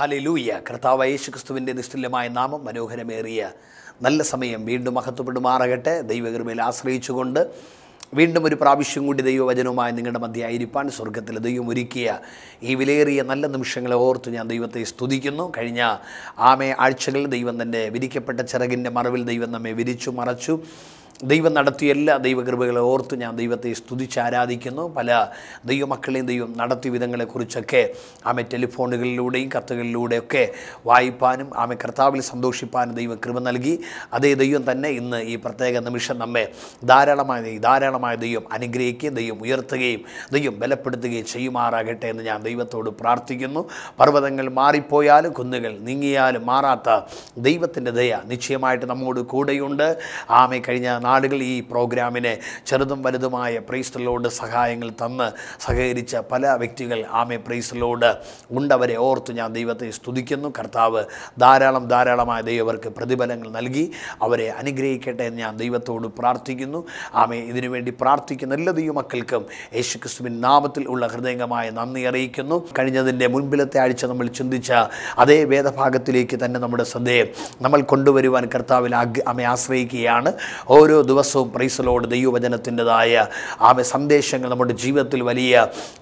Hallelujah. കർത്താവായ യേശുക്രിസ്തുവിൻ്റെ നിസ്തുല്യമായ നാമം മനോഹരമേറിയ നല്ല സമയം വീണ്ടും മഹത്വപ്പെടുമാറാകട്ടെ. ദൈവകൃപയിൽ ആശ്രയിച്ചുകൊണ്ട് വീണ്ടും ഒരു പ്രാവശ്യം കൂടി ദൈവവചനവുമായി നിങ്ങളുടെ മധ്യ ആയിരിക്കാൻ സ്വർഗ്ഗത്തിൽ ദൈവം ഒരുക്കിയ ഈ വിലയേറിയ നല്ല നിമിഷങ്ങളെ ഓർത്ത് ഞാൻ ദൈവത്തെ സ്തുതിക്കുന്നു. കഴിഞ്ഞ ആഴ്ചകളിൽ ദൈവം തന്നെ വിരിക്കപ്പെട്ട ചിറകിൻ്റെ മറവിൽ ദൈവം നമ്മെ വിരിച്ചു മറച്ചു. ദൈവം നടത്തിയ എല്ലാ ദൈവകൃപകളെ ഓർത്ത് ഞാൻ ദൈവത്തെ സ്തുതിച്ച് ആരാധിക്കുന്നു. പല ദൈവമക്കളെയും ദൈവം നടത്തിയ വിധങ്ങളെക്കുറിച്ചൊക്കെ ടെലിഫോണുകളിലൂടെയും കത്തുകളിലൂടെയൊക്കെ വായിപ്പാനും കർത്താവിൽ സന്തോഷിപ്പാനും ദൈവം കൃപ നൽകി. അതേ ദൈവം തന്നെ ഇന്ന് ഈ പ്രത്യേക നിമിഷം നമ്മെ ധാരാളമായ ദൈവം അനുഗ്രഹിക്കുകയും ദൈവം ഉയർത്തുകയും ദൈവം ബലപ്പെടുത്തുകയും ചെയ്യുമാറാകട്ടെ എന്ന് ഞാൻ ദൈവത്തോട് പ്രാർത്ഥിക്കുന്നു. പർവ്വതങ്ങൾ മാറിപ്പോയാലും കുന്നുകൾ നീങ്ങിയാലും മാറാത്ത ദൈവത്തിൻ്റെ ദയ നിശ്ചയമായിട്ട് നമ്മോട് കൂടെയുണ്ട്. കഴിഞ്ഞ നാടുകൾ ഈ പ്രോഗ്രാമിനെ ചെറുതും വലുതുമായ പ്രൈസ് ദി ലോർഡ് സഹായങ്ങൾ തന്ന് സഹകരിച്ച പല വ്യക്തികൾ പ്രൈസ് ദി ലോർഡ് ഉണ്ടവരെ ഓർത്ത് ഞാൻ ദൈവത്തെ സ്തുതിക്കുന്നു. കർത്താവ് ധാരാളമായ ദൈവർക്ക് പ്രതിഫലങ്ങൾ നൽകി അവരെ അനുഗ്രഹിക്കട്ടെ എന്ന് ഞാൻ ദൈവത്തോട് പ്രാർത്ഥിക്കുന്നു. ഇതിനുവേണ്ടി പ്രാർത്ഥിക്കുന്ന എല്ലാ ദൈവമക്കൾക്കും യേശുക്രിസ്തുവിൻ നാമത്തിൽ ഉള്ള ഹൃദയംഗമായ നന്ദി അറിയിക്കുന്നു. കഴിഞ്ഞതിൻ്റെ മുൻപിലത്തെ ആഴ്ച നമ്മൾ ചിന്തിച്ച അതേ വേദഭാഗത്തിലേക്ക് തന്നെ നമ്മുടെ ശ്രദ്ധയെ നമ്മൾ കൊണ്ടുവരുവാൻ കർത്താവിൽ ആശ്രയിക്കുകയാണ്. ഓരോ ദിവസവും പ്രൈസ് ദി ലോർഡ് ദൈവവചനത്തിൻ്റെതായ സന്ദേശങ്ങൾ നമ്മുടെ ജീവിതത്തിൽ വലിയ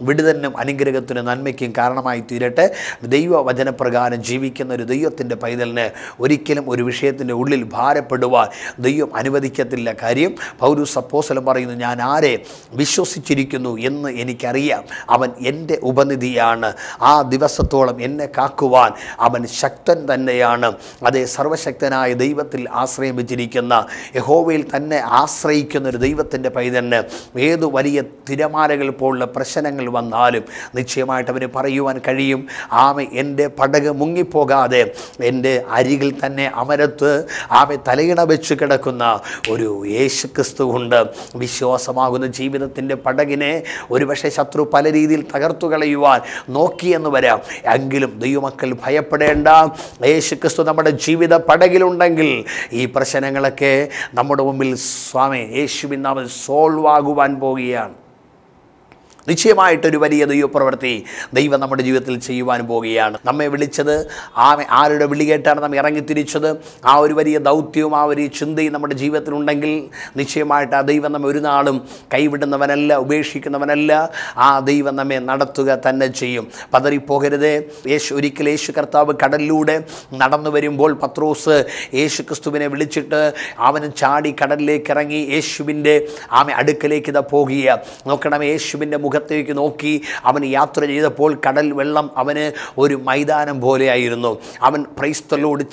വിടുതലിനും അനുഗ്രഹത്തിനും നന്മയ്ക്കും കാരണമായി തീരട്ടെ. ദൈവവചനപ്രകാരം ജീവിക്കുന്ന ഒരു ദൈവത്തിൻ്റെ പൈതലിന് ഒരിക്കലും ഒരു വിഷയത്തിൻ്റെ ഉള്ളിൽ ഭാരപ്പെടുവാൻ ദൈവം അനുവദിക്കത്തില്ല. കാര്യം പൗലോസ് അപ്പോസ്തലൻ പറയുന്നു, ഞാൻ ആരെ വിശ്വസിച്ചിരിക്കുന്നു എന്ന് എനിക്കറിയാം, അവൻ എൻ്റെ ഉപനിധിയാണ്. ആ ദിവസത്തോളം എന്നെ കാക്കുവാൻ അവൻ ശക്തൻ തന്നെയാണ്. അതേ സർവശക്തനായ ദൈവത്തിൽ ആശ്രയം വെച്ചിരിക്കുന്ന യഹോവയിൽ തന്നെ ആശ്രയിക്കുന്ന ഒരു ദൈവത്തിൻ്റെ പൈതലിന് ഏതു വലിയ തിരമാലകൾ പോലുള്ള പ്രശ്നങ്ങൾ വന്നാലും നിശ്ചയമായിട്ട് അവന് പറയുവാൻ കഴിയും, എൻ്റെ പടക് മുങ്ങിപ്പോകാതെ എൻ്റെ അരികിൽ തന്നെ അമരത്ത് തലയിണ വെച്ച് കിടക്കുന്ന ഒരു യേശുക്രിസ്തു ഉണ്ട്. വിശ്വാസമാകുന്ന ജീവിതത്തിൻ്റെ പടകിനെ ഒരുപക്ഷെ ശത്രു പല രീതിയിൽ തകർത്തു കളയുവാൻ നോക്കിയെന്ന് വരാം. എങ്കിലും ദൈവമക്കൾ ഭയപ്പെടേണ്ട. യേശുക്രിസ്തു നമ്മുടെ ജീവിത പടകിലുണ്ടെങ്കിൽ ഈ പ്രശ്നങ്ങളൊക്കെ നമ്മുടെ മുമ്പിൽ യേശുവിൻ നാമത്തിൽ സോൾവ് ആകുവാൻ പോവുകയാണ്. നിശ്ചയമായിട്ടൊരു വലിയ ദൈവപ്രവൃത്തി ദൈവം നമ്മുടെ ജീവിതത്തിൽ ചെയ്യുവാൻ പോവുകയാണ്. നമ്മെ വിളിച്ചത് ആരുടെ വിളി കേട്ടാണ് നാം ഇറങ്ങിത്തിരിച്ചത്. ആ ഒരു വലിയ ദൗത്യവും ആ ഒരു ചിന്തയും നമ്മുടെ ജീവിതത്തിലുണ്ടെങ്കിൽ നിശ്ചയമായിട്ട് ആ ദൈവം നമ്മെ ഒരു നാളും കൈവിടുന്നവനല്ല, ഉപേക്ഷിക്കുന്നവനല്ല. ആ ദൈവം നമ്മെ നടത്തുക തന്നെ ചെയ്യും. പതറിപ്പോകരുതേ. ഒരിക്കൽ യേശു കർത്താവ് കടലിലൂടെ നടന്നു വരുമ്പോൾ പത്രോസ് യേശുക്രിസ്തുവിനെ വിളിച്ചിട്ട് അവന് ചാടി കടലിലേക്ക് ഇറങ്ങി യേശുവിൻ്റെ അടുക്കലേക്ക് ഇതാ പോകുക. നോക്കണം, യേശുവിൻ്റെ മുഖത്തേക്ക് നോക്കി അവൻ യാത്ര ചെയ്തപ്പോൾ കടൽ വെള്ളം അവന് ഒരു മൈതാനം പോലെയായിരുന്നു. അവൻ പ്രൈസ് ദി ലോർഡ്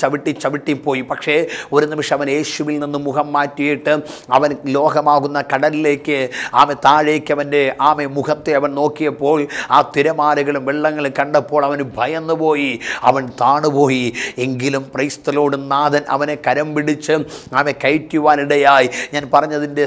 ചവിട്ടിപ്പോയി. പക്ഷേ ഒരു നിമിഷം അവൻ യേശുവിൽ നിന്ന് മുഖം മാറ്റിയിട്ട് അവൻ ലോകമാകുന്ന കടലിലേക്ക് താഴേക്ക് അവൻ്റെ മുഖത്തെ അവൻ നോക്കിയപ്പോൾ ആ തിരമാലകളും വെള്ളങ്ങളും കണ്ടപ്പോൾ അവന് ഭയന്നുപോയി, അവൻ താണുപോയി. എങ്കിലും പ്രൈസ് ദി ലോർഡ് നാഥൻ അവനെ കരം പിടിച്ച് കയറ്റുവാനിടയായി. ഞാൻ പറഞ്ഞതിൻ്റെ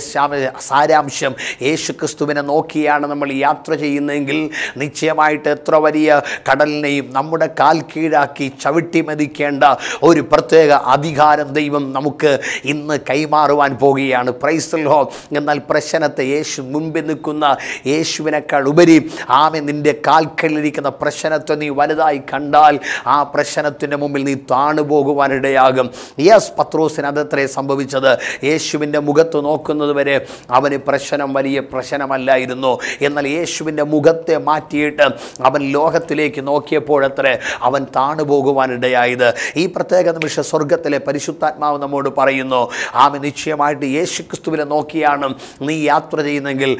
സാരാംശം, യേശുക്രിസ്തുവിനെ നോക്കിയാണ് നമ്മൾ യാത്ര ചെയ്യുന്നതെങ്കിൽ നിശ്ചയമായിട്ട് എത്ര വലിയ കടലിനെയും നമ്മുടെ കാൽ കീഴാക്കി ചവിട്ടി മതിക്കേണ്ട ഒരു പ്രത്യേക അധികാരം ദൈവം നമുക്ക് ഇന്ന് കൈമാറുവാൻ പോവുകയാണ്. Praise the Lord. എന്നാൽ പ്രശ്നത്തെ മുൻപിൽ നിൽക്കുന്ന യേശുവിനേക്കാൾ ഉപരി നിൻ്റെ കാൽക്കലിരിക്കുന്ന പ്രശ്നത്തെ നീ വലുതായി കണ്ടാൽ ആ പ്രശ്നത്തിൻ്റെ മുമ്പിൽ നീ താണു പോകുവാനിടയാകും. പത്രോസിന് അതത്രേ സംഭവിച്ചത്. യേശുവിൻ്റെ മുഖത്ത് നോക്കുന്നത് വരെ അവന് പ്രശ്നം വലിയ പ്രശ്നമല്ലായിരുന്നു. എന്നാൽ യേശുവിൻ്റെ മുഖത്തെ മാറ്റിയിട്ട് അവൻ ലോകത്തിലേക്ക് നോക്കിയപ്പോഴത്രേ അവൻ താണുപോകുവാനിടയായത്. ഈ പ്രത്യേക നിമിഷം സ്വർഗത്തിലെ പരിശുദ്ധാത്മാവ് നമ്മോട് പറയുന്നു, നിശ്ചയമായിട്ട് യേശുക്രിസ്തുവിനെ നോക്കിയാണ് നീ യാത്ര ചെയ്യുന്നെങ്കിൽ,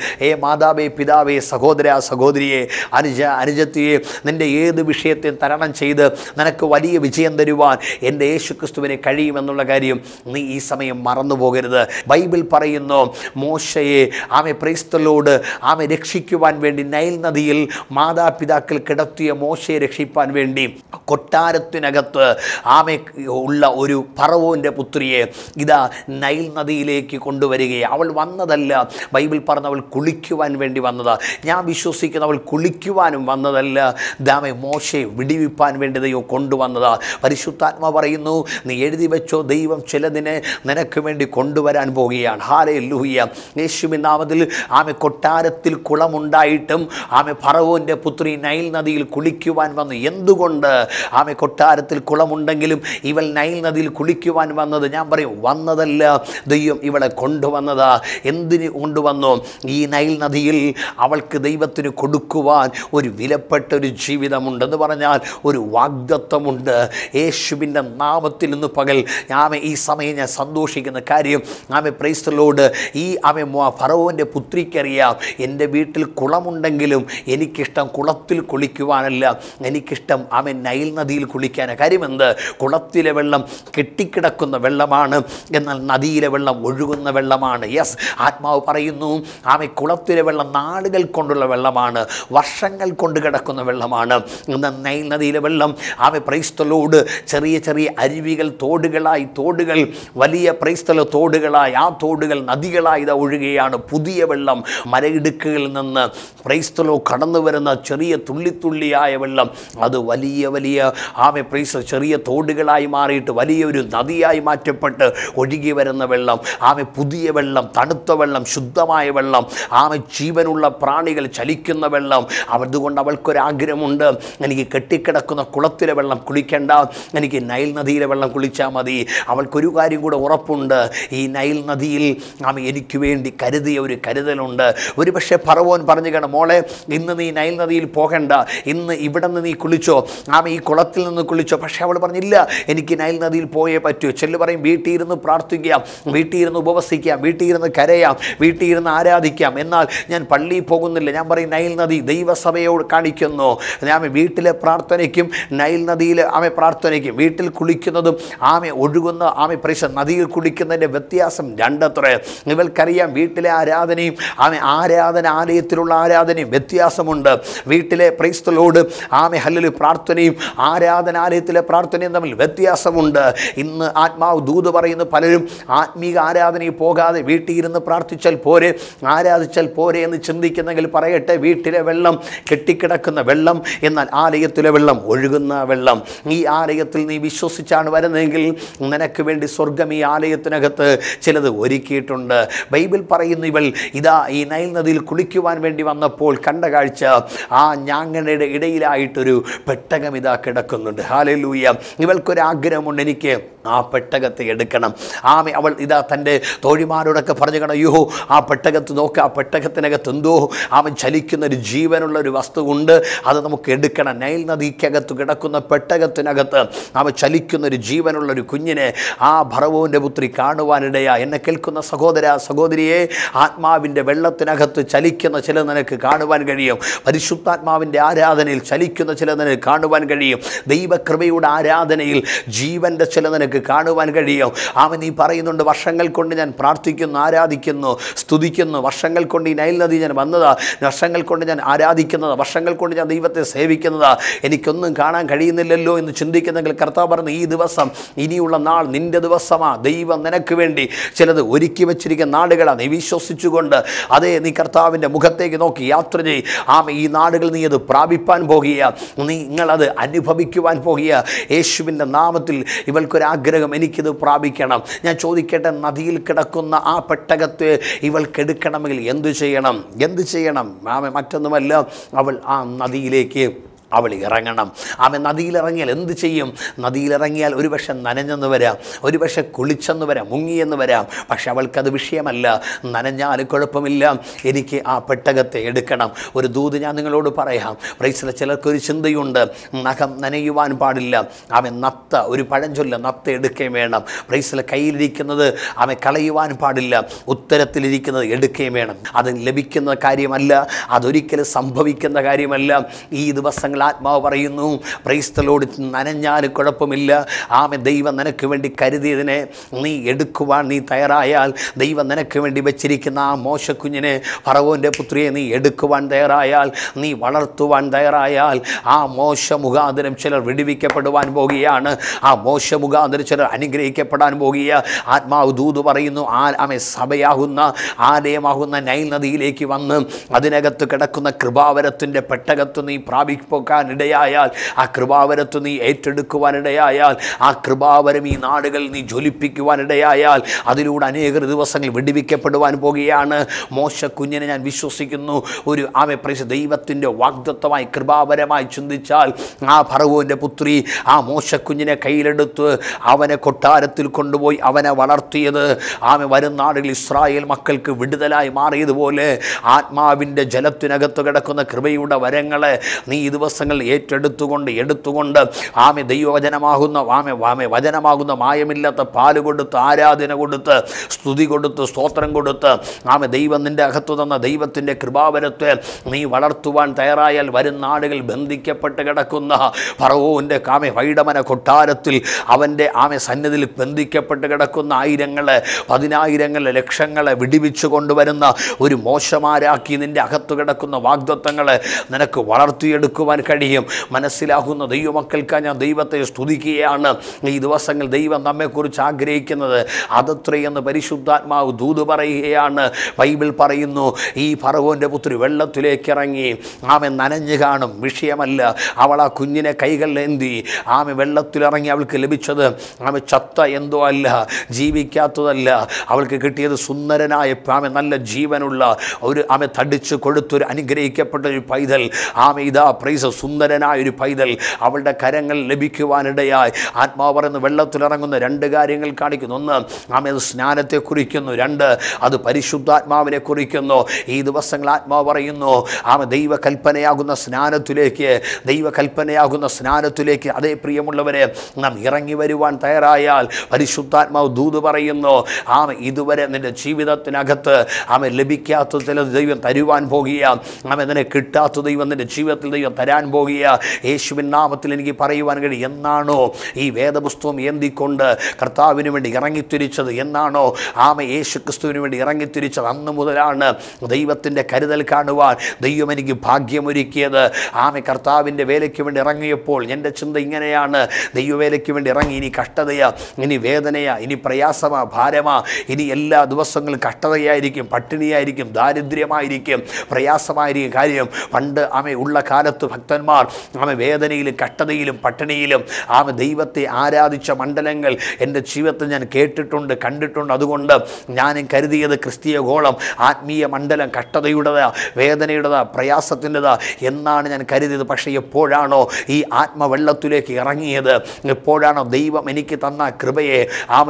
മാതാവേ, പിതാവേ, സഹോദര, സഹോദരിയെ, അനുജത്തിയെ, നിൻ്റെ ഏത് വിഷയത്തെ തരണം ചെയ്ത് നിനക്ക് വലിയ വിജയം തരുവാൻ എൻ്റെ യേശുക്രിസ്തുവിനെ കഴിയുമെന്നുള്ള കാര്യം നീ ഈ സമയം മറന്നു പോകരുത്. ബൈബിൾ പറയുന്നു, മോശയെ പ്രൈസ് ദി ലോർഡ് രക്ഷിക്കുവാൻ വേണ്ടി നൈൽ നദിയിൽ മാതാപിതാക്കൾ കിടത്തിയ മോശയെ രക്ഷിപ്പാൻ വേണ്ടി കൊട്ടാരത്തിനകത്ത് ഉള്ള ഒരു ഫറവോൻ്റെ പുത്രിയെ ഇതാ നൈൽ നദിയിലേക്ക് കൊണ്ടുവരികയെ. അവൾ വന്നതല്ല, ബൈബിൾ പറഞ്ഞ അവൾ കുളിക്കുവാൻ വേണ്ടി വന്നതാ. ഞാൻ വിശ്വസിക്കുന്ന അവൾ കുളിക്കുവാനും വന്നതല്ല, മോശയെ വിടിവിപ്പാൻ വേണ്ടി ദൈവം കൊണ്ടുവന്നതാ. പരിശുദ്ധാത്മ പറയുന്നു, നീ എഴുതി വെച്ചോ, ദൈവം ചിലതിനെ നിനക്ക് വേണ്ടി കൊണ്ടുവരാൻ പോവുകയാണ്. ഹല്ലേലൂയ. യേശുവിൻ നാമത്തിൽ കൊട്ടാരത്തിൽ കുളമുണ്ട് കുളമുണ്ടായിട്ടും ഫറവോന്റെ പുത്രി നൈൽ നദിയിൽ കുളിക്കുവാൻ വന്നു. എന്തുകൊണ്ട് കൊട്ടാരത്തിൽ കുളമുണ്ടെങ്കിലും ഇവൾ നൈൽ നദിയിൽ കുളിക്കുവാൻ വന്നത്? ഞാൻ പറയും, വന്നതല്ല, ദൈവം ഇവളെ കൊണ്ടുവന്നതാ. എന്തിന് കൊണ്ടുവന്നു? ഈ നൈൽ നദിയിൽ അവൾക്ക് ദൈവത്തിന് കൊടുക്കുവാൻ ഒരു വിലപ്പെട്ടൊരു ജീവിതമുണ്ടെന്ന് പറഞ്ഞാൽ ഒരു വാഗ്ദത്തമുണ്ട്. യേശുവിൻ്റെ നാമത്തിൽ ഇന്ന് പകൽ ഈ സമയം ഞാൻ സന്തോഷിക്കുന്ന കാര്യം, പ്രൈസ് ദി ലോർഡ്, ഈ ഫറവോൻ്റെ പുത്രിക്കറിയാം എൻ്റെ വീട്ടിൽ കുളമുണ്ടെങ്കിലും എനിക്കിഷ്ടം കുളത്തിൽ കുളിക്കുവാനല്ല, എനിക്കിഷ്ടം നൈൽ നദിയിൽ കുളിക്കാനാണ്. കാര്യമെന്ത്? കുളത്തിലെ വെള്ളം കെട്ടിക്കിടക്കുന്ന വെള്ളമാണ്, എന്നാൽ നദിയിലെ വെള്ളം ഒഴുകുന്ന വെള്ളമാണ്. യെസ്, ആത്മാവ് പറയുന്നു, കുളത്തിലെ വെള്ളം നാളുകൾ കൊണ്ടുള്ള വെള്ളമാണ്, വർഷങ്ങൾ കൊണ്ട് കിടക്കുന്ന വെള്ളമാണ്. എന്നാൽ നൈൽ നദിയിലെ വെള്ളം പ്രൈസ് ദി ലോർഡ് ചെറിയ ചെറിയ അരുവികൾ, തോടുകളായി, തോടുകൾ വലിയ പ്രൈസ് ദി ലോർഡ് തോടുകളായി, ആ തോടുകൾ നദികളായി ഇതാ ഒഴുകുകയാണ്. പുതിയ വെള്ളം മലയിടുക്കുകളിൽ നിന്ന് പ്രൈസ് ദി ലോർഡ് കടന്നു വരുന്ന ചെറിയ തുള്ളിത്തുള്ളിയായ വെള്ളം, അത് വലിയ വലിയ പ്രൈസ് ചെറിയ തോടുകളായി മാറിയിട്ട് വലിയൊരു നദിയായി മാറ്റപ്പെട്ട് ഒഴുകി വരുന്ന വെള്ളം, പുതിയ വെള്ളം, തണുത്ത വെള്ളം, ശുദ്ധമായ വെള്ളം, ജീവനുള്ള പ്രാണികൾ ചലിക്കുന്ന വെള്ളം. അതുകൊണ്ട് അവൾക്കൊരാഗ്രഹമുണ്ട്, എനിക്ക് കെട്ടിക്കിടക്കുന്ന കുളത്തിലെ വെള്ളം കുളിക്കേണ്ട, എനിക്ക് നൈൽ നദിയിലെ വെള്ളം കുളിച്ചാൽ മതി. അവൾക്കൊരു കാര്യം കൂടെ ഉറപ്പുണ്ട്, ഈ നൈൽ നദിയിൽ എനിക്ക് വേണ്ടി കരുതിയ ഒരു കരുതലുണ്ട്. ഒരു പക്ഷേ ഫറവോൻ പറഞ്ഞു കാണും, മോളെ ഇന്ന് നീ നൈൽ നദിയിൽ പോകണ്ട, ഇന്ന് ഇവിടെ നിന്ന് നീ കുളിച്ചോ, ഈ കുളത്തിൽ നിന്ന് കുളിച്ചോ. പക്ഷേ അവൾ പറഞ്ഞില്ല, എനിക്ക് നൈൽ നദിയിൽ പോയേ പറ്റൂ. ചെല്ലു പറയും, വീട്ടിൽ ഇരുന്ന് പ്രാർത്ഥിക്കാം, വീട്ടിൽ ഇരുന്ന് ഉപവസിക്കാം, വീട്ടിൽ ഇരുന്ന് കരയാം, വീട്ടിൽ ഇരുന്ന് ആരാധിക്കാം, എന്നാൽ ഞാൻ പള്ളിയിൽ പോകുന്നില്ല. ഞാൻ പറയും, നൈൽ നദി ദൈവസഭയോട് കാണിക്കുന്നു. വീട്ടിലെ പ്രാർത്ഥനയ്ക്കും നൈൽ നദിയിലെ പ്രാർത്ഥനയ്ക്കും, വീട്ടിൽ കുളിക്കുന്നതും ഒഴുകുന്ന നദിയിൽ കുളിക്കുന്നതിൻ്റെ വ്യത്യാസം രണ്ടത്രേ. ഇവൾക്കറിയാം, വീട്ടിലെ ആരാധനയും ആരാധനാലയത്തിലുള്ള ആരാധനയും വ്യത്യാസമുണ്ട്. വീട്ടിലെ പ്രൈസ് ദി ലോർഡ് ഹല്ലേലൂയ പ്രാർത്ഥനയും ആരാധനാലയത്തിലെ പ്രാർത്ഥനയും തമ്മിൽ വ്യത്യാസമുണ്ട്. ഇന്ന് ആത്മാവ് ദൂത് പറയുന്ന പലരും ആത്മീക ആരാധനയിൽ പോകാതെ വീട്ടിൽ ഇരുന്ന് പ്രാർത്ഥിച്ചാൽ പോരെ, ആരാധിച്ചാൽ പോരെ എന്ന് ചിന്തിക്കുന്നെങ്കിൽ പറയട്ടെ, വീട്ടിലെ വെള്ളം കെട്ടിക്കിടക്കുന്ന വെള്ളം, എന്നാൽ ആലയത്തിലെ വെള്ളം ഒഴുകുന്ന വെള്ളം. ഈ ആലയത്തിൽ നീ വിശ്വസിച്ചാണ് വരുന്നതെങ്കിൽ നിനക്ക് വേണ്ടി സ്വർഗം ഈ ആലയത്തിനകത്ത് ചിലത് ഒരുക്കിയിട്ടുണ്ട്. ബൈബിൾ പറയുന്നു, ഇവൾ ഇതാ ഈ നൈൽ നദിയിൽ കുളിക്കുവാൻ വേണ്ടി വന്നപ്പോൾ കണ്ട കാഴ്ച, ഞാങ്ങണയുടെ ഇടയിലായിട്ടൊരു പെട്ടകം ഇതാ കിടക്കുന്നുണ്ട്. ഹല്ലേലൂയ. ഇവൾക്കൊരാഗ്രഹമുണ്ട്, എനിക്ക് ആ പെട്ടകത്തെ എടുക്കണം. അവൾ ഇതാ തൻ്റെ തോഴിമാരോടൊക്കെ പറഞ്ഞു കാണാം, അയ്യോ ആ പെട്ടകത്ത് നോക്കുക, ആ പെട്ടകത്തിനകത്ത് എന്തോ ചലിക്കുന്ന ഒരു ജീവനുള്ള ഒരു വസ്തുവുണ്ട്, അത് നമുക്ക് എടുക്കണം. നൈൽ നദിക്കകത്ത് കിടക്കുന്ന പെട്ടകത്തിനകത്ത് ചലിക്കുന്ന ഒരു ജീവനുള്ള ഒരു കുഞ്ഞിനെ ഫറവോൻ്റെ പുത്രി കാണുവാനിടയാ. എന്നെ കേൾക്കുന്ന സഹോദര സഹോദരിയെ, ആത്മാവിൻ്റെ വെള്ളത്തിനകത്ത് ചലിക്കുന്ന ചില നിനക്ക് കാണുവാൻ കഴിയും. പരിശുദ്ധാത്മാവിൻ്റെ ആരാധനയിൽ ചലിക്കുന്ന ചില നിനക്ക് കാണുവാൻ കഴിയും. ദൈവകൃപയുടെ ആരാധനയിൽ ജീവൻ്റെ ചില നിനക്ക് കാണുവാൻ കഴിയും. നീ പറയുന്നുണ്ട്, വർഷങ്ങൾ കൊണ്ട് ഞാൻ പ്രാർത്ഥിക്കുന്നു, ആരാധിക്കുന്നു, സ്തുതിക്കുന്നു, വർഷങ്ങൾ കൊണ്ട് ഈ നൈൽ നദി ഞാൻ വന്നതാ, വർഷങ്ങൾ കൊണ്ട് ഞാൻ ആരാധിക്കുന്നതാ, വർഷങ്ങൾ കൊണ്ട് ഞാൻ ദൈവത്തെ സേവിക്കുന്നതാ, എനിക്കൊന്നും കാണാൻ കഴിയുന്നില്ലല്ലോ എന്ന് ചിന്തിക്കുന്നെങ്കിൽ കർത്താവ് പറഞ്ഞു, ഈ ദിവസം, ഇനിയുള്ള നാൾ നിൻ്റെ ദിവസമാ. ദൈവം നിനക്ക് വേണ്ടി ചിലത് ഒരുക്കി വെച്ചിരിക്കുന്ന നാടുകളാണ്. നീ വിശ്വസിച്ചുകൊണ്ട് അതേ നീ കർത്താവിൻ്റെ മുഖത്തേക്ക് നോക്കി യാത്ര ചെയ്. ഈ നാടുകൾ നീ അത് പ്രാപിപ്പാൻ പോകുക, നിങ്ങളത് അനുഭവിക്കുവാൻ പോകുക. യേശുവിൻ്റെ നാമത്തിൽ ഇവൾക്കൊരാഗ്രഹം, എനിക്കിത് പ്രാപിക്കണം. ഞാൻ ചോദിക്കട്ടെ, നദിയിൽ കിടക്കുന്ന ആ പെട്ടകത്തെ ഇവൾക്കെടുക്കണമെങ്കിൽ എന്തു ചെയ്യണം? എന്ത് ചെയ്യണം? മറ്റൊന്നുമല്ല, അവൾ ആ നദിയിലേക്ക് അവൾ ഇറങ്ങണം. നദിയിലിറങ്ങിയാൽ എന്ത് ചെയ്യും? നദിയിലിറങ്ങിയാൽ ഒരുപക്ഷെ നനഞ്ഞെന്ന് വരാം, ഒരുപക്ഷെ കുളിച്ചെന്ന് വരാം, മുങ്ങിയെന്ന് വരാം. പക്ഷെ അവൾക്കത് വിഷയമല്ല. നനഞ്ഞാൽ കുഴപ്പമില്ല, എനിക്ക് ആ പെട്ടകത്തെ എടുക്കണം. ഒരു ദൂത് ഞാൻ നിങ്ങളോട് പറയാം. പ്രൈസിലെ ചിലർക്കൊരു ചിന്തയുണ്ട്, നഖം നനയുവാൻ പാടില്ല. നത്ത, ഒരു പഴഞ്ചൊല്ല, നത്ത എടുക്കുകയും വേണം. പ്രൈസിലെ കയ്യിലിരിക്കുന്നത് കളയുവാൻ പാടില്ല, ഉത്തരത്തിലിരിക്കുന്നത് എടുക്കുകയും വേണം. അത് ലഭിക്കുന്ന കാര്യമല്ല, അതൊരിക്കലും സംഭവിക്കുന്ന കാര്യമല്ല. ഈ ദിവസങ്ങൾ ആത്മാവ് പറയുന്നു, പ്രൈസ് ദി ലോർഡ്, നനഞ്ഞാൽ കുഴപ്പമില്ല. ദൈവം നിനക്ക് വേണ്ടി കരുതിയതിനെ നീ എടുക്കുവാൻ നീ തയ്യാറായാൽ, ദൈവം നിനക്ക് വേണ്ടി വെച്ചിരിക്കുന്ന ആ മോശക്കുഞ്ഞിനെ, ഫറവോൻ്റെ പുത്രിയെ നീ എടുക്കുവാൻ തയ്യാറായാൽ, നീ വളർത്തുവാൻ തയ്യാറായാൽ, ആ മോശ മുഖാന്തരം ചിലർ വിടുവിക്കപ്പെടുവാൻ പോകുകയാണ്. ആ മോശ മുഖാന്തരം ചിലർ അനുഗ്രഹിക്കപ്പെടാൻ പോകുക. ആത്മാവ് ദൂത് പറയുന്നു, സഭയാകുന്ന ആലയമാകുന്ന നൈൽ നദിയിലേക്ക് വന്ന് അതിനകത്ത് കിടക്കുന്ന കൃപാവരത്തിൻ്റെ പെട്ടകത്ത് നീ പോകാനിടയായാൽ, ആ കൃപാവരത്ത് നീ ഏറ്റെടുക്കുവാനിടയായാൽ, ആ കൃപാവരം ഈ നാടുകൾ നീ ജ്വലിപ്പിക്കുവാനിടയായാൽ, അതിലൂടെ അനേക ദിവസങ്ങൾ വിടുവിക്കപ്പെടുവാൻ പോകുകയാണ്. മോശ കുഞ്ഞിനെ ഞാൻ വിശ്വസിക്കുന്നു ഒരു ദൈവത്തിൻ്റെ വാഗ്ദത്തമായി കൃപാവരമായി ചിന്തിച്ചാൽ, ആ ഫറവോൻ്റെ പുത്രി ആ മോശക്കുഞ്ഞിനെ കയ്യിലെടുത്ത് അവനെ കൊട്ടാരത്തിൽ കൊണ്ടുപോയി അവനെ വളർത്തിയത് വരും നാടുകളിൽ ഇസ്രായേൽ മക്കൾക്ക് വിടുതലായി മാറിയതുപോലെ ആത്മാവിൻ്റെ ജലത്തിനകത്ത് കിടക്കുന്ന കൃപയുടെ വരങ്ങളെ നീ ഈ ദിവസങ്ങൾ എടുത്തുകൊണ്ട് വചനമാകുന്ന മായമില്ലാത്ത പാല് കൊടുത്ത്, ആരാധന കൊടുത്ത്, സ്തുതി കൊടുത്ത്, സ്തോത്രം കൊടുത്ത് ദൈവം നിൻ്റെ അകത്തു തന്ന ദൈവത്തിൻ്റെ കൃപാവരത്തെ നീ വളർത്തുവാൻ തയ്യാറായാൽ, വരും നാടുകൾ ബന്ധിക്കപ്പെട്ട് കിടക്കുന്ന ഫറവോൻ്റെ വൈഡമന കൊട്ടാരത്തിൽ അവൻ്റെ സന്നിധിയിൽ ബന്ധിക്കപ്പെട്ട് കിടക്കുന്ന ആയിരങ്ങളെ, പതിനായിരങ്ങളെ, ലക്ഷങ്ങളെ വിടിവിച്ചു കൊണ്ടുവരുന്ന ഒരു മോശമാരാക്കി നിൻ്റെ അകത്തു കിടക്കുന്ന വാഗ്ദത്തങ്ങളെ നിനക്ക് വളർത്തിയെടുക്കുവാൻ കഴിയും. മനസ്സിലാകുന്ന ദൈവമക്കൾക്ക് ഞാൻ ദൈവത്തെ സ്തുതിക്കുകയാണ്. ഈ ദിവസങ്ങൾ ദൈവം നമ്മെക്കുറിച്ച് ആഗ്രഹിക്കുന്നത് അതത്രയെന്ന് പരിശുദ്ധാത്മാവ് ദൂത് പറയുകയാണ്. ബൈബിൾ പറയുന്നു, ഈ ഫറവോൻ്റെ പുത്രി വെള്ളത്തിലേക്ക് ഇറങ്ങി നനഞ്ഞു കാണും, വിഷയമല്ല. അവൾ ആ കുഞ്ഞിനെ കൈകളിലേന്തി വെള്ളത്തിലിറങ്ങി അവൾക്ക് ലഭിച്ചത് ചത്ത എന്തോ അല്ല, ജീവിക്കാത്തതല്ല. അവൾക്ക് കിട്ടിയത് സുന്ദരനായ നല്ല ജീവനുള്ള ഒരു തടിച്ചു കൊടുത്തൊരു അനുഗ്രഹിക്കപ്പെട്ട ഒരു പൈതൽ. ഇതാ പ്രൈസ്, സുന്ദരനായ ഒരു പൈതൽ അവളുടെ കരങ്ങൾ ലഭിക്കുവാനിടയായി. ആത്മാവ് പറയുന്ന വെള്ളത്തിലിറങ്ങുന്ന രണ്ട് കാര്യങ്ങൾ കാണിക്കുന്നു. ഒന്ന്, അത് സ്നാനത്തെ കുറിക്കുന്നു. രണ്ട്, അത് പരിശുദ്ധാത്മാവിനെ കുറിക്കുന്നു. ഈ ദിവസങ്ങൾ ആത്മാവ് പറയുന്നു ദൈവകൽപ്പനയാകുന്ന സ്നാനത്തിലേക്ക് അതേ പ്രിയമുള്ളവരെ നാം ഇറങ്ങി വരുവാൻ തയ്യാറായാൽ പരിശുദ്ധാത്മാവ് ദൂത് പറയുന്നു, ഇതുവരെ നിന്റെ ജീവിതത്തിനകത്ത് ലഭിക്കാത്ത ചില ദൈവം തരുവാൻ പോകുക, അതിനെ കിട്ടാത്ത ദൈവം നിന്റെ ജീവിതത്തിൽ ദൈവം തരാൻ പോകുക. യേശുവിൻ നാമത്തിൽ എനിക്ക് പറയുവാൻ കഴിയും, എന്നാണോ ഈ വേദപുസ്തകം ഏന്തിക്കൊണ്ട് കർത്താവിന് വേണ്ടി ഇറങ്ങിത്തിരിച്ചത്, എന്നാണോ യേശു ക്രിസ്തുവിന് വേണ്ടി ഇറങ്ങിത്തിരിച്ചത്, അന്ന് മുതലാണ് ദൈവത്തിൻ്റെ കരുതൽ കാണുവാൻ ദൈവം എനിക്ക് ഭാഗ്യമൊരുക്കിയത്. കർത്താവിൻ്റെ വേലയ്ക്ക് വേണ്ടി ഇറങ്ങിയപ്പോൾ എൻ്റെ ചിന്ത ഇങ്ങനെയാണ്, ദൈവവേലയ്ക്ക് വേണ്ടി ഇറങ്ങി ഇനി കഷ്ടതയാ, ഇനി വേദനയാ, ഇനി പ്രയാസമാ, ഭാരമാ, ഇനി എല്ലാ ദിവസങ്ങളും കഷ്ടതയായിരിക്കും, പട്ടിണിയായിരിക്കും, ദാരിദ്ര്യമായിരിക്കും, പ്രയാസമായിരിക്കും. കാര്യം പണ്ട് ഉള്ള കാലത്ത് ഭക്തന്മാർ വേദനയിലും കഷ്ടതയിലും പട്ടിണിയിലും ദൈവത്തെ ആരാധിച്ച മണ്ഡലങ്ങൾ എൻ്റെ ജീവിതത്തിൽ ഞാൻ കേട്ടിട്ടുണ്ട്, കണ്ടിട്ടുണ്ട്. അതുകൊണ്ട് ഞാനും കരുതിയത് ക്രിസ്തീയ ഗോളം ആത്മീയ മണ്ഡലം കഷ്ടതയുടേതാ, വേദനയുടേതാ, പ്രയാസത്തിൻ്റെതാ എന്നാണ് ഞാൻ കരുതിയത്. പക്ഷേ എപ്പോഴാണോ ഈ ആത്മവെള്ളത്തിലേക്ക് ഇറങ്ങിയത്, എപ്പോഴാണോ ദൈവം എനിക്ക് തന്ന കൃപയെ